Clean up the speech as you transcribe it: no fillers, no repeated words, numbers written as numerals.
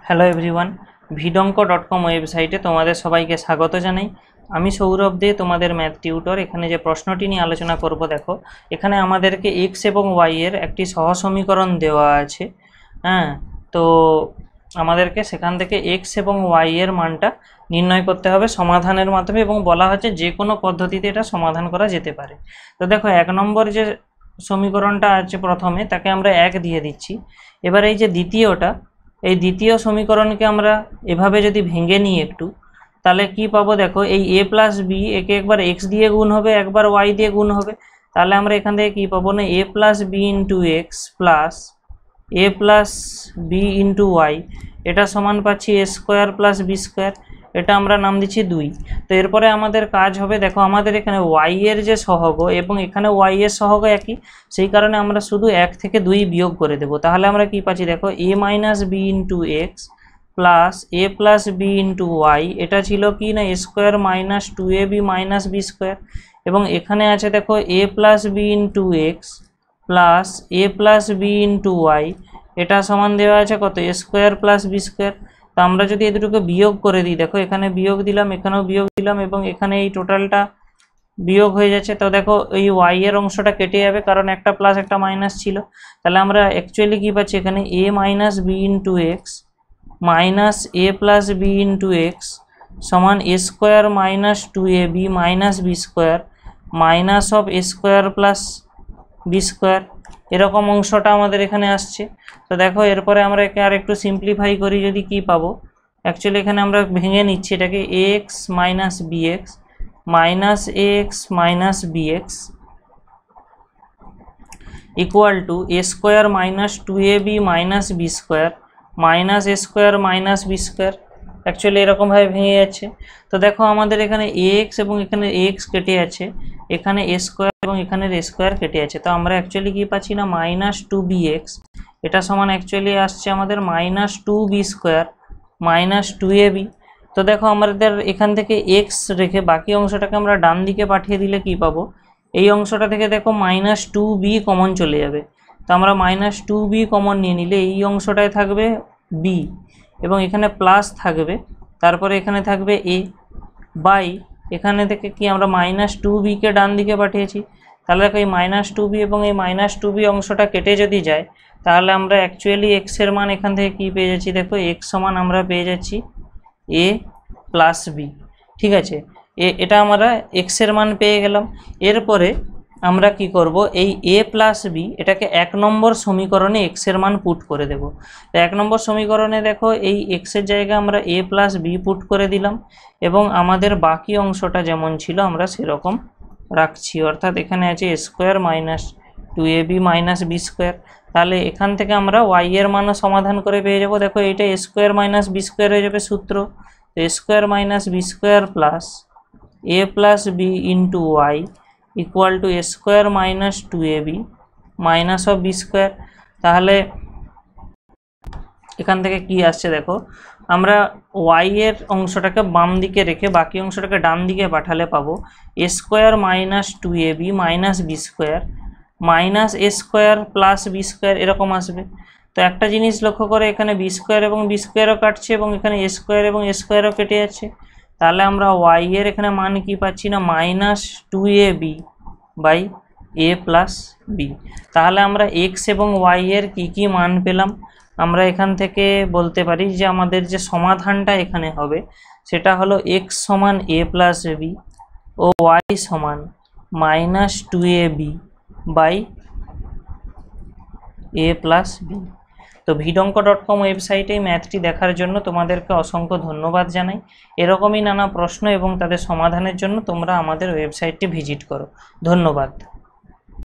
Hello everyone, vidonko.com ওয়েবসাইটে তোমাদের সবাইকে স্বাগত জানাই। আমি সৌরভ দে, তোমাদের ম্যাথ টিউটর। এখানে যে প্রশ্নটি নিয়ে আলোচনা করব, দেখো এখানে আমাদেরকে এক্স এবং ওয়াই এর একটি সহসমীকরণ দেওয়া আছে। তো আমাদেরকে সেখান থেকে এক্স এবং ওয়াই এর মানটা নির্ণয় করতে হবে সমাধানের মাধ্যমে, এবং বলা হচ্ছে যে কোনো পদ্ধতিতে এটা সমাধান করা যেতে পারে। তো দেখো, এক নম্বর যে সমীকরণটা আছে প্রথমে, তাকে আমরা 1 দিয়ে দিচ্ছি। এবার এই যে দ্বিতীয়টা, এই দ্বিতীয় সমীকরণকে আমরা এভাবে যদি ভেঙে নিই একটু, তাহলে কি পাবো? দেখো, এই a প্লাস বি, একে একবার x দিয়ে গুণ হবে, একবার y দিয়ে গুণ হবে। তাহলে আমরা এখান থেকে কি পাবো না, a plus B into X plus a plus B into Y, এটা সমান পাচ্ছি a square plus B square. এটা আমরা নাম দিচ্ছি 2। তো এরপরে আমাদের কাজ হবে, দেখো আমাদের এখানে y এর যে সহগ এবং এখানে y এর সহগ একই, সেই কারণে আমরা শুধু 1 থেকে 2 বিয়োগ করে দেব। তাহলে আমরা কি পাচ্ছি? দেখো, a minus B into X plus a plus B into Y, এটা ছিল কি না, a square minus 2ab minus B square. এবং এখানে আছে দেখো a plus B into X plus a plus B into Y, এটা সমান দেওয়া আছে কত, a square plus B square. তো আমরা যদি এই দুটোকে বিয়োগ করে দিই, দেখো এখানে বিয়োগ দিলাম, এখানেও বিয়োগ দিলাম, এবং এখানে এই টোটালটা বিয়োগ হয়ে যাচ্ছে। তো দেখো এই ওয়াই এর অংশটা কেটে যাবে, কারণ একটা প্লাস একটা মাইনাস ছিল। তাহলে আমরা অ্যাকচুয়ালি কী পাচ্ছি এখানে, a minus B into X minus a plus B into X সমান a square minus 2ab minus B square minus of a square plus B square, এরকম অংশটা আমাদের এখানে আসছে। তো দেখো, এরপরে আমরা একে আর একটু সিম্পলিফাই করি, যদি কি পাবো, অ্যাকচুয়ালি এখানে আমরা ভেঙে নিচ্ছি এটাকে, ax minus bx minus ax minus bx equal to a square minus 2ab minus B square minus a square minus B square. Actually এরকমভাবে ভেঙে যাচ্ছে। তো দেখো আমাদের এখানে ax এবং এখানে ax কেটে আছে, এখানে a স্কোয়ার এবং এখানে a স্কোয়ার কেটে আছে। তো আমরা অ্যাকচুয়ালি কি পাচ্ছি না, মাইনাস 2bx, এটা সমান অ্যাকচুয়ালি আসছে আমাদের minus 2b square minus 2ab। তো দেখো আমাদের এখান থেকে x রেখে বাকি অংশটাকে আমরা ডান দিকে পাঠিয়ে দিলে কি পাবো, এই অংশটা থেকে দেখো মাইনাস 2b কমন চলে যাবে। তো আমরা মাইনাস 2b কমন নিয়ে নিলে এই অংশটায় থাকবে b, এবং এখানে প্লাস থাকবে, তারপরে এখানে থাকবে a বাই, এখানে থেকে কি আমরা মাইনাস 2bকে ডান দিকে পাঠিয়েছি। তাহলে দেখো এই মাইনাস 2b এবং এই মাইনাস 2b অংশটা কেটে যদি যায়, তাহলে আমরা অ্যাকচুয়ালি x এর মান এখান থেকে কি পেয়ে যাচ্ছি, দেখো x সমান আমরা পেয়ে যাচ্ছি a প্লাস b। ঠিক আছে, এটা আমরা x এর মান পেয়ে গেলাম। এরপরে আমরা কি করব, এই a প্লাস বি এটাকে 1 নম্বর সমীকরণে x এর মান পুট করে দেব। তো 1 নম্বর সমীকরণে দেখো এই x এর জায়গায় আমরা a প্লাস বি পুট করে দিলাম, এবং আমাদের বাকি অংশটা যেমন ছিল আমরা সেরকম রাখছি, অর্থাৎ এখানে আছে a square minus 2ab minus B square. তাহলে এখান থেকে আমরা y এর মানও সমাধান করে পেয়ে যাব। দেখো এটা a square minus B square হয়ে যাবে সূত্র, a square minus B square plus a plus B into Y equal to a square minus 2ab minus of B square. তাহলে এখান থেকে কি আসছে, দেখো আমরা y এর অংশটাকে বাম দিকে রেখে বাকি অংশটাকে ডান দিকে পাঠালে পাবো a square minus 2ab minus B square minus a square plus B square, এরকম আসবে। তো একটা জিনিস লক্ষ্য করে, এখানে বি স্কোয়ার এবং বি স্কোয়ারও কাটছে, এবং এখানে a স্কোয়ার এবং a স্কোয়ারও কেটে যাচ্ছে। তাহলে আমরা y এর এখানে মান কি পাচ্ছি না, minus 2ab by a plus B. তাহলে আমরা x এবং y এর কি মান পেলাম, আমরা এখান থেকে বলতে পারি যে আমাদের যে সমাধানটা এখানে হবে সেটা হলো x সমান a প্লাস বি ও y সমান minus 2ab by a plus B. তো vidonko.com ওয়েবসাইটে ম্যাথটি দেখার জন্য তোমাদেরকে অসংখ্য ধন্যবাদ জানাই। এরকমই নানা প্রশ্ন এবং তাদের সমাধানের জন্য তোমরা আমাদের ওয়েবসাইটটি ভিজিট করো। ধন্যবাদ।